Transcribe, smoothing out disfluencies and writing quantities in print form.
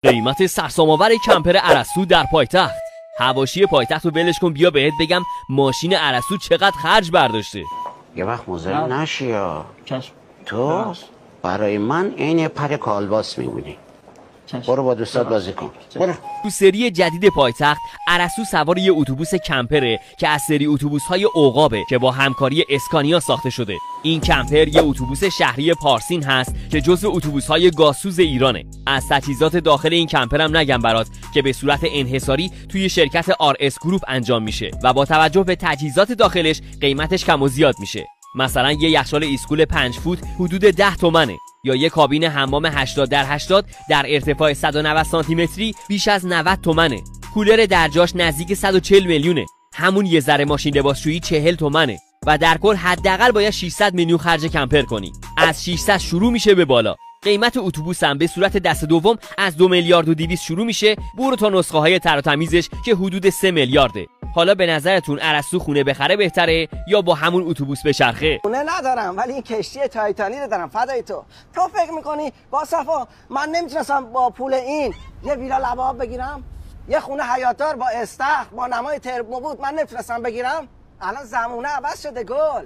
قیمت سرسام‌آور کمپر ارسطو در پایتخت. حواشی پایتخت رو ولش کن، بیا بهت بگم ماشین ارسطو چقدر خرج برداشته. یه وقت مزاحم نشی یا تو برای من عین پر کالباس میمونی. برو با دوستات بازی کن. برو. تو سری جدید پایتخت ارسطو سوار یه اتوبوس کمپره که از سری اتوبوس‌های عقابه که با همکاری اسکانیا ساخته شده. این کمپر یه اتوبوس شهری پارسین هست که جزو اتوبوس‌های گازسوز ایرانه. از تجهیزات داخل این کمپر هم نگم برات که به صورت انحصاری توی شرکت RS گروپ انجام میشه و با توجه به تجهیزات داخلش قیمتش کم و زیاد میشه. مثلا یه یخچال ایسکول 5 فوت حدود 10 تومنه، یا یه کابین حمام 80 در 80 در ارتفاع 190 سانتی متری بیش از 90 تومنه. کولر درجاش نزدیک 140 میلیونه. همون یه ذره ماشین لباسشویی 40 تومنه و در کل حداقل باید 600 میلیون خرج کمپر کنی. از 600 شروع میشه به بالا. قیمت اتوبوس هم به صورت دست دوم از 2 میلیارد و 200 شروع میشه، برو تا نسخه های تر و تمیزش که حدود 3 میلیارده. حالا به نظرتون ارسطو خونه بخره بهتره یا با همون اتوبوس بچرخه؟ خونه ندارم ولی این کشتی تایتانی رو دارم. فدای تو فکر میکنی با صفا من نمیتونستم با پول این یه ویلا لباب بگیرم؟ یه خونه حیاتدار با استخر با نمای ترمو بود من نمیتونستم بگیرم؟ الان زمونه عوض شده گل.